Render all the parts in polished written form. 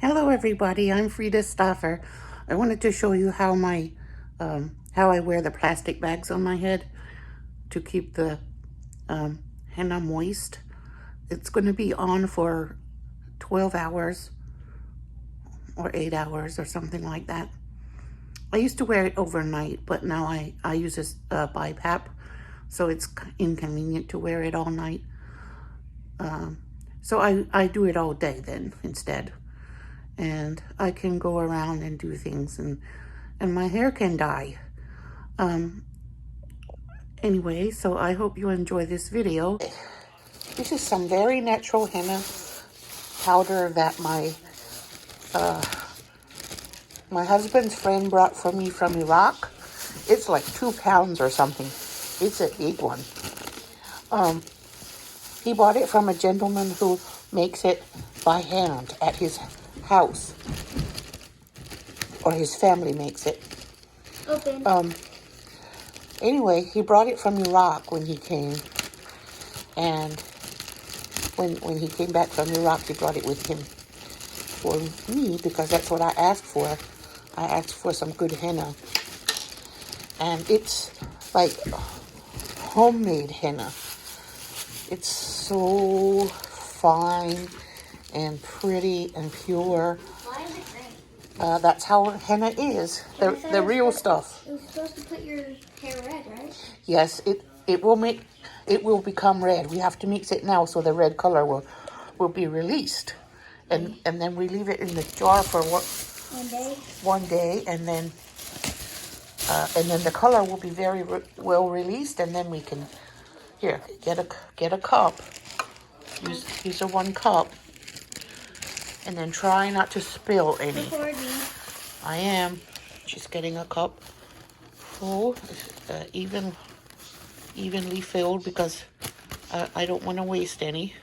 Hello everybody, I'm Frida Stoffer. I wanted to show you how how I wear the plastic bags on my head to keep the henna moist. It's going to be on for 12 hours or 8 hours or something like that. I used to wear it overnight, but now I use a BiPAP, so it's inconvenient to wear it all night. So I do it all day then instead. And I can go around and do things, and my hair can dye. Anyway, so I hope you enjoy this video. This is some very natural henna powder that my husband's friend brought for me from Iraq. It's like 2 pounds or something. It's a big one. He bought it from a gentleman who makes it by hand at his house, or his family makes it. Open. Anyway, he brought it from Iraq when he came, and when he came back from Iraq, he brought it with him for me because that's what I asked for. I asked for some good henna, and it's like homemade henna. It's so fine and pretty and pure. Why is it green? That's how henna is, the real stuff. It was supposed to put your hair red, right? Yes, it will become red. We have to mix it now so the red color will be released, and then we leave it in the jar for 1 day, and then the color will be very well released, and then we can get a cup. Use a 1 cup. And then try not to spill any. Recording. I am. Just getting a cup full, evenly filled, because I don't want to waste any.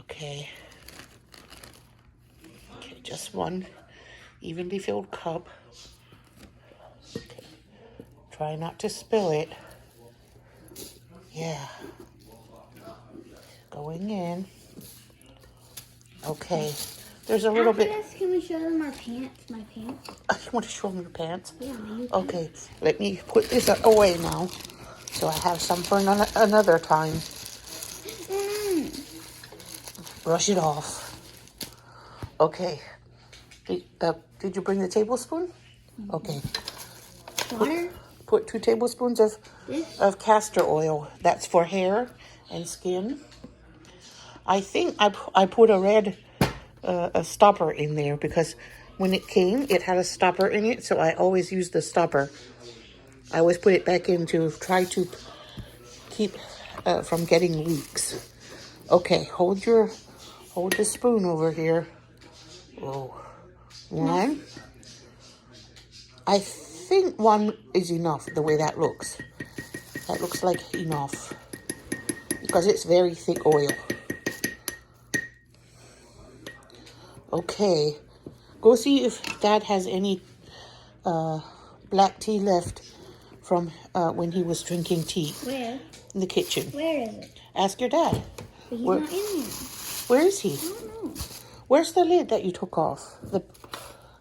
Okay, just 1 evenly filled cup. Okay. Try not to spill it. Yeah. Going in. Okay, there's a little After bit. this, can we show them our pants? My pants? I want to show them your pants. Yeah, my new pants. Okay, let me put this away now, so I have some for another time. Brush it off. Okay. Did you bring the tablespoon? Okay. Water? Put 2 tablespoons of castor oil. That's for hair and skin. I think I put a red a stopper in there because when it came, it had a stopper in it, so I always use the stopper. I always put it back in to try to keep from getting leaks. Okay, hold the spoon over here. Oh, 1. I think 1 is enough the way that looks. That looks like enough because it's very thick oil. Okay, go see if Dad has any black tea left from when he was drinking tea. Where? In the kitchen. Where is it? Ask your dad. But he's not in here. Where is he? I don't know. Where's the lid that you took off? The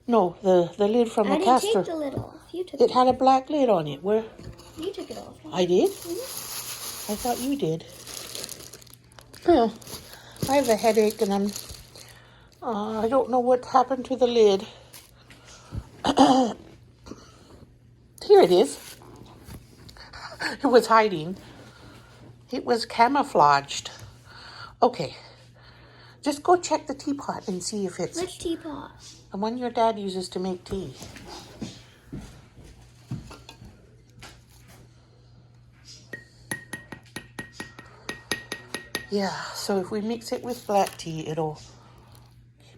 lid from the I didn't castor. take the lid off. You took It it had a black lid on it. Where? You took it off. I did? I thought you did. Well, I have a headache and I don't know what happened to the lid. Here it is. It was hiding. It was camouflaged. Okay. Just go check the teapot and see if it's... Which teapot? The one your dad uses to make tea. Yeah, so if we mix it with black tea, it'll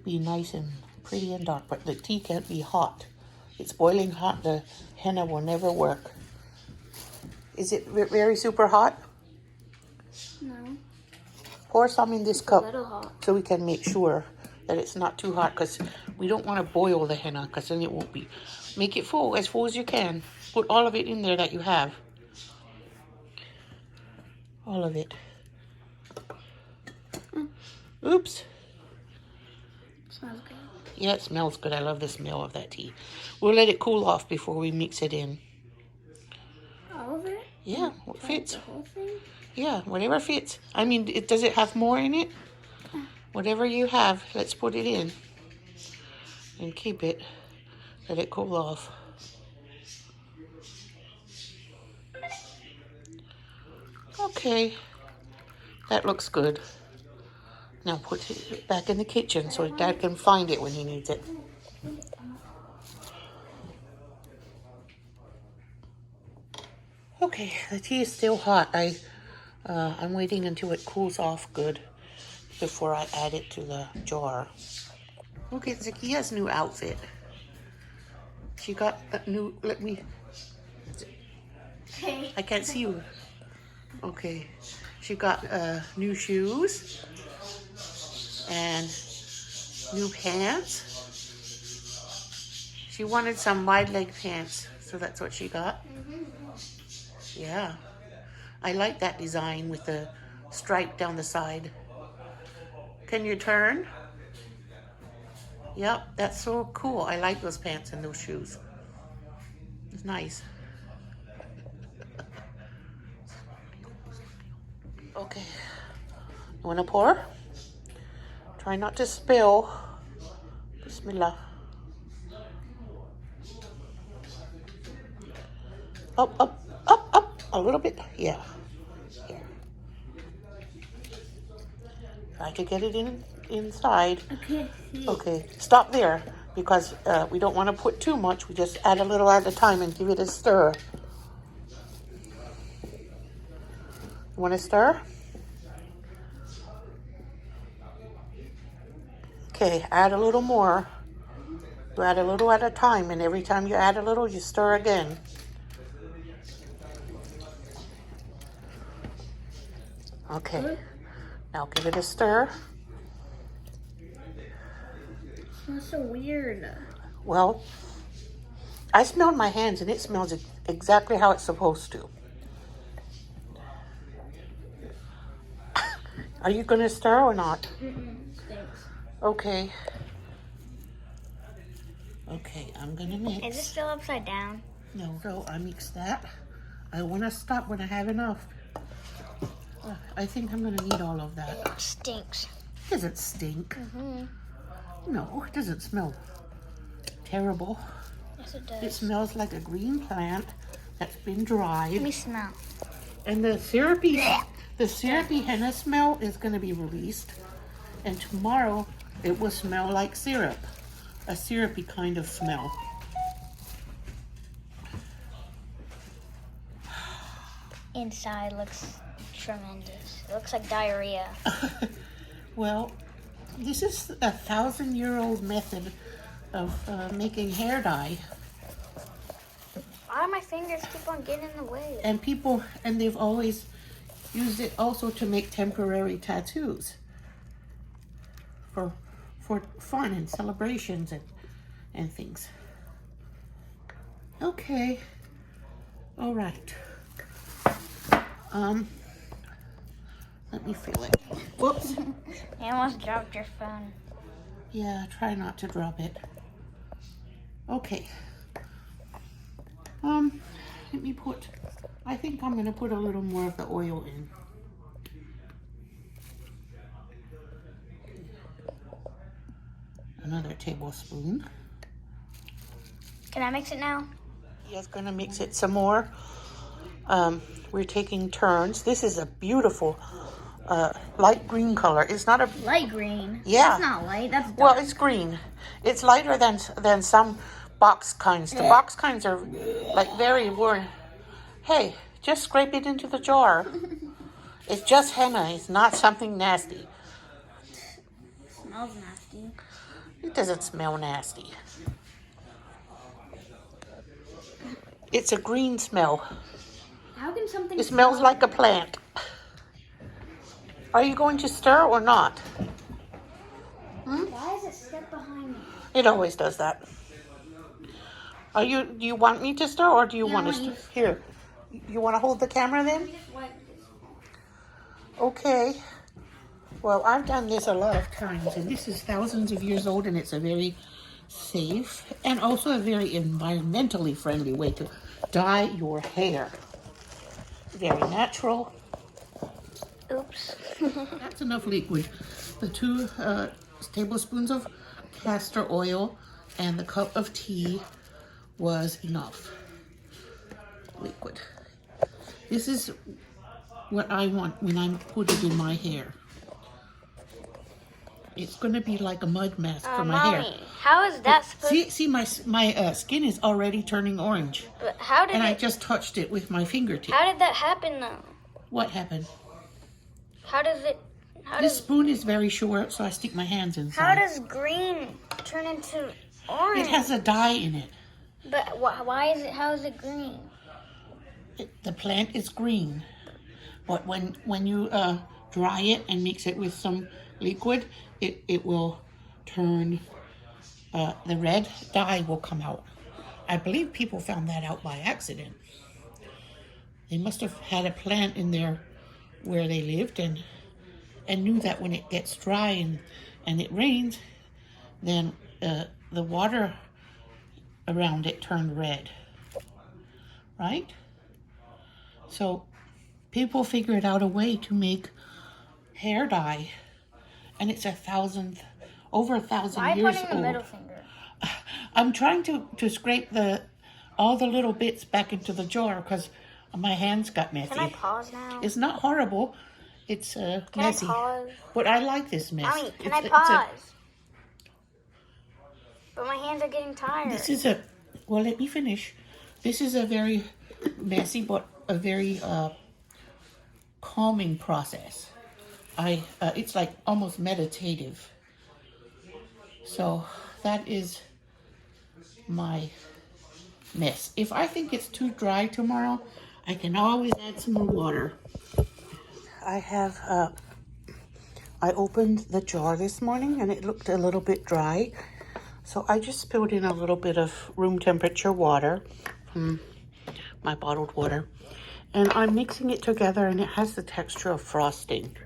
be nice and pretty and dark, but the tea can't be hot. It's boiling hot. The henna will never work. Is it very super hot? No. Pour some in this cup A little hot. so we can make sure that it's not too hot, because we don't want to boil the henna, because then it won't be. Make it full as you can. Put all of it in there that you have. All of it. Oops. Yeah, it smells good. I love the smell of that tea. We'll let it cool off before we mix it in. All of it? Yeah, what Like fits. the whole thing? Yeah, whatever fits. I mean, does it have more in it? Whatever you have, let's put it in. And keep it. Let it cool off. Okay. That looks good. Now put it back in the kitchen so Dad can find it when he needs it. Okay, the tea is still hot. I'm waiting until it cools off good before I add it to the jar. Okay, Zakia's new outfit. She got a new, Okay. I can't see you. Okay, she got new shoes and new pants. She wanted some wide leg pants, so that's what she got. Yeah, I like that design with the stripe down the side. Can you turn? Yep, that's so cool. I like those pants and those shoes. It's nice. Okay, you want to pour? Try not to spill. Bismillah. Up, up, up, up. A little bit. Yeah. Here. Try to get it inside. Okay. Okay, stop there because we don't want to put too much. We just add a little at a time and give it a stir. You want to stir? Okay, add a little more. You add a little at a time, and every time you add a little, you stir again. Okay, now give it a stir. That's so weird. Well, I smelled my hands, and it smells exactly how it's supposed to. Are you going to stir or not? Thanks. Okay. Okay, I'm going to mix. Is it still upside down? No, so I mix that. I want to stop when I have enough. I think I'm going to need all of that. It stinks. Does it stink? No, it doesn't smell terrible. Yes, it does. It smells like a green plant that's been dried. Let me smell. And the syrupy henna smell is going to be released. And tomorrow it will smell like syrup. A syrupy kind of smell. Inside looks tremendous. It looks like diarrhea. Well, this is a 1,000-year-old method of making hair dye. Why do my fingers keep on getting in the way? And they've always used it also to make temporary tattoos for fun and celebrations and things. Okay. All right. Let me feel it. Whoops. You almost dropped your phone. Yeah, try not to drop it. Okay. Let me I think I'm gonna put a little more of the oil in. Another tablespoon. Can I mix it now? Yes, gonna mix it some more. We're taking turns. This is a beautiful light green color. It's not a Light green. Yeah. That's not light. That's dark. well. It's green. It's lighter than some box kinds. The box kinds are like very warm. Hey, just scrape it into the jar. It's just henna. It's not something nasty. Smells nasty. It doesn't smell nasty. It's a green smell. How can something? It smells like a plant. Are you going to stir or not? Why is it stuck behind me? It always does that. Do you want me to stir or do you want to stir? Here. You want to hold the camera then? Okay. Well, I've done this a lot of times, and this is thousands of years old, and it's a very safe and also a very environmentally friendly way to dye your hair. Very natural. Oops. That's enough liquid. The 2 tablespoons of castor oil and the cup of tea was enough liquid. This is what I want when I put it in my hair. It's going to be like a mud mask for my hair. Mommy, how is that supposed See, my skin is already turning orange. But how did And I just touched it with my fingertip. How did that happen though? What happened? How does it This spoon is very short, so I stick my hands inside. How does green turn into orange? It has a dye in it. But why is it? How is it green? The plant is green, but when you dry it and mix it with some liquid, it will turn. The red dye will come out. I believe people found that out by accident. They must have had a plant in there where they lived and knew that when it gets dry and it rains, then the water around it turned red, right? So people figured out a way to make hair dye, and it's over 1,000 Why years putting old. the middle finger? I'm trying to scrape all the little bits back into the jar because my hands got messy. Can I pause now? It's not horrible. It's messy. I pause? But I like this mess. Mommy, can I pause? But my hands are getting tired. This is well, let me finish. This is a very messy but a very calming process. It's like almost meditative. So that is my mess. If I think it's too dry tomorrow, I can always add some more water. I opened the jar this morning and it looked a little bit dry. So I just spilled in a little bit of room temperature water from my bottled water. And I'm mixing it together and it has the texture of frosting.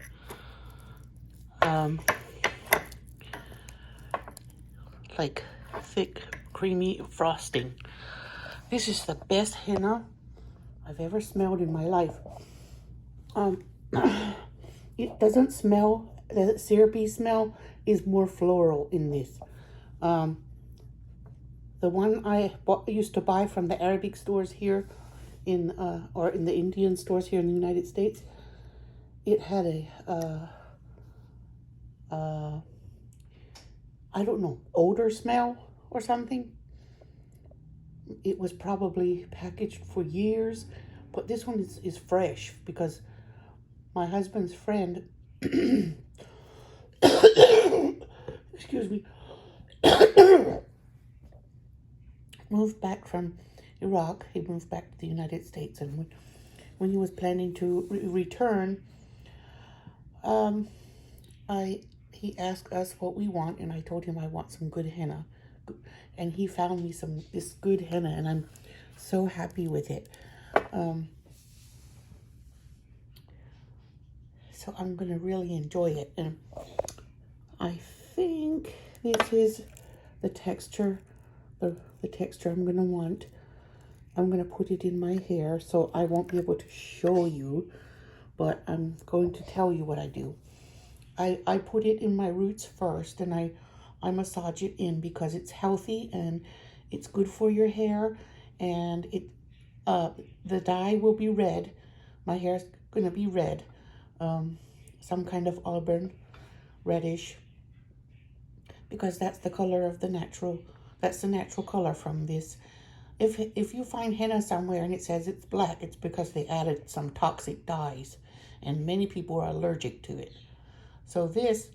Like thick, creamy frosting. This is the best henna I've ever smelled in my life. It doesn't smell, the syrupy smell is more floral in this. The one I used to buy from the Arabic stores here or in the Indian stores here in the United States, it had I don't know, odor smell or something. It was probably packaged for years, but this one is fresh because my husband's friend, excuse me, moved back from Iraq. He moved back to the United States, and when he was planning to return, he asked us what we want, and I told him I want some good henna, and he found me this good henna, and I'm so happy with it. So I'm gonna really enjoy it, and I think this is the texture, the texture I'm gonna want. I'm gonna put it in my hair, so I won't be able to show you, but I'm going to tell you what I do. I put it in my roots first, and I massage it in because it's healthy and it's good for your hair, and the dye will be red. My hair's gonna be red, some kind of auburn, reddish, because that's the color of the natural color from this. If you find henna somewhere and it says it's black, it's because they added some toxic dyes, and many people are allergic to it. So this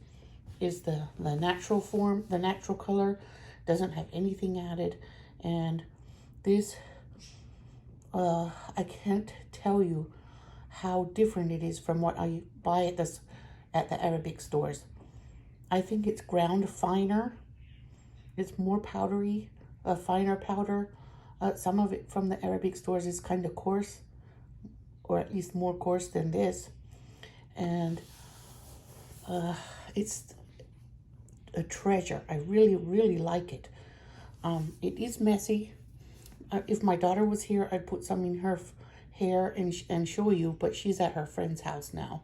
is the natural form, the natural color, doesn't have anything added. And this, I can't tell you how different it is from what I buy at the Arabic stores. I think it's ground finer. It's more powdery, a finer powder. Some of it from the Arabic stores is kind of coarse, or at least more coarse than this. And It's a treasure. I really, really like it. It is messy. If my daughter was here, I'd put some in her hair and show you, but she's at her friend's house now.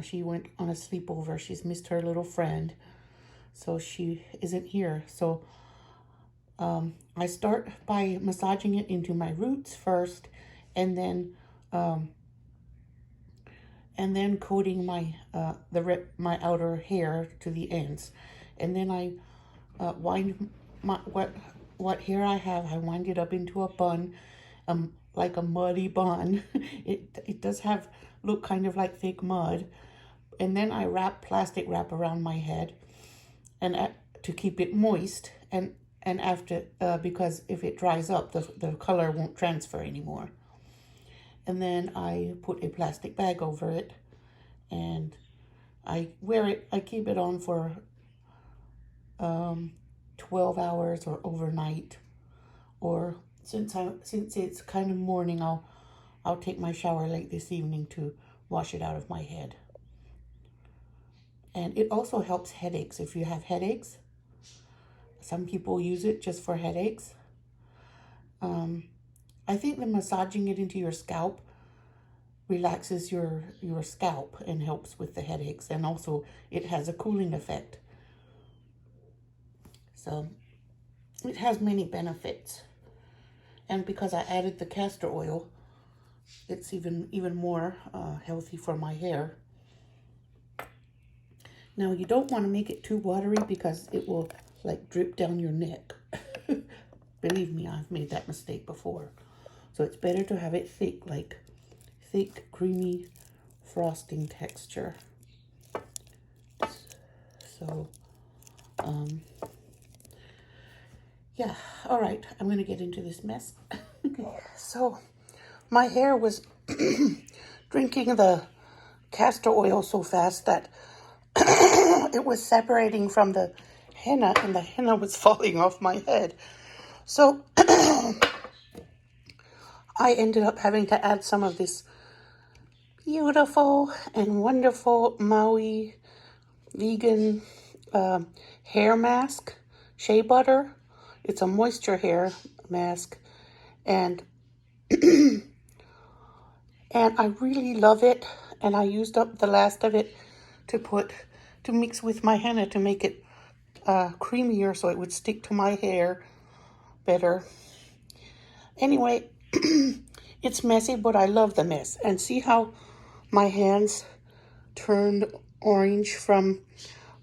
She went on a sleepover. She's missed her little friend, so she isn't here. So I start by massaging it into my roots first, and then coating my my outer hair to the ends, and then I wind my what hair I have. I wind it up into a bun, like a muddy bun. It does have look kind of like thick mud, and then I wrap plastic wrap around my head, and to keep it moist, and after because if it dries up, the color won't transfer anymore. And then I put a plastic bag over it, and I wear it. I keep it on for 12 hours or overnight, or since it's kind of morning, I'll take my shower late this evening to wash it out of my head. And it also helps headaches. If you have headaches, some people use it just for headaches. I think the massaging it into your scalp relaxes your scalp and helps with the headaches, and also it has a cooling effect. So it has many benefits, and because I added the castor oil, it's even more healthy for my hair. Now you don't want to make it too watery because it will like drip down your neck. Believe me, I've made that mistake before. So it's better to have it thick, like thick, creamy frosting texture. So, yeah, all right, I'm gonna get into this mess. So, my hair was drinking the castor oil so fast that it was separating from the henna, and the henna was falling off my head. So, I ended up having to add some of this beautiful and wonderful Maui vegan hair mask, shea butter. It's a moisture hair mask, and and I really love it. And I used up the last of it to mix with my henna to make it creamier, so it would stick to my hair better. Anyway, it's messy, but I love the mess. And see how my hands turned orange from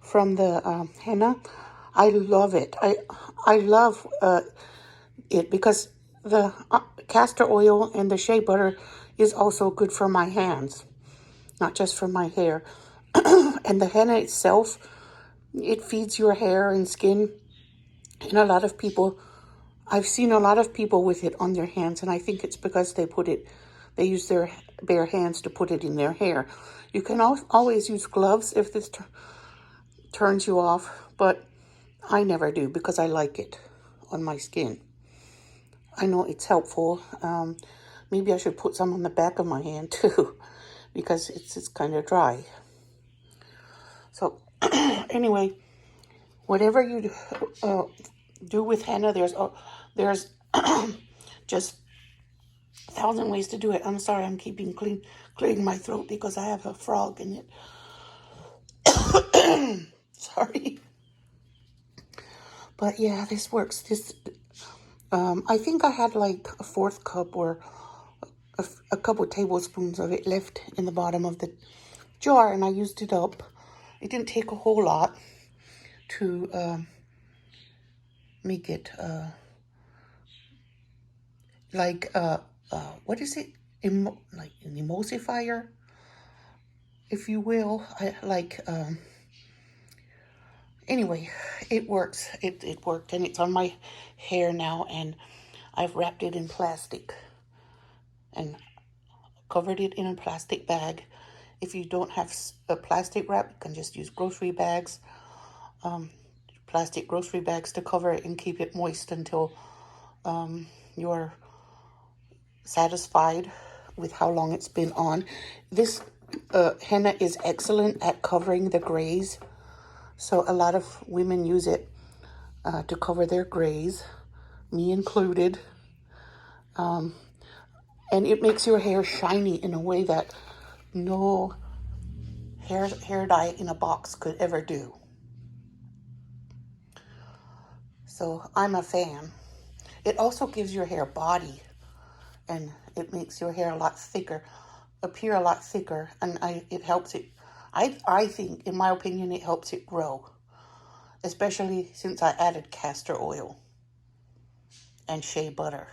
the henna? I love it. I love it because the castor oil and the shea butter is also good for my hands, not just for my hair. And the henna itself, it feeds your hair and skin. And I've seen a lot of people with it on their hands, and I think it's because they use their bare hands to put it in their hair. You can always use gloves if this turns you off, but I never do because I like it on my skin. I know it's helpful. Maybe I should put some on the back of my hand too, because it's kind of dry. So anyway, whatever you do with henna, there's just 1,000 ways to do it. I'm sorry, I'm keeping clearing my throat because I have a frog in it. Sorry. But yeah, this works. I think I had like a 1/4 cup or a couple tablespoons of it left in the bottom of the jar, and I used it up. It didn't take a whole lot to make it what is it? Like an emulsifier, if you will. Anyway, it works. It worked, and it's on my hair now, and I've wrapped it in plastic and covered it in a plastic bag. If you don't have a plastic wrap, you can just use grocery bags, plastic grocery bags to cover it and keep it moist until you're satisfied with how long it's been on. This henna is excellent at covering the grays. So a lot of women use it to cover their grays, me included. And it makes your hair shiny in a way that no hair dye in a box could ever do. So I'm a fan. It also gives your hair body, and it makes your hair a lot thicker, appear a lot thicker, and it helps it. I think, in my opinion, it helps it grow, especially since I added castor oil and shea butter.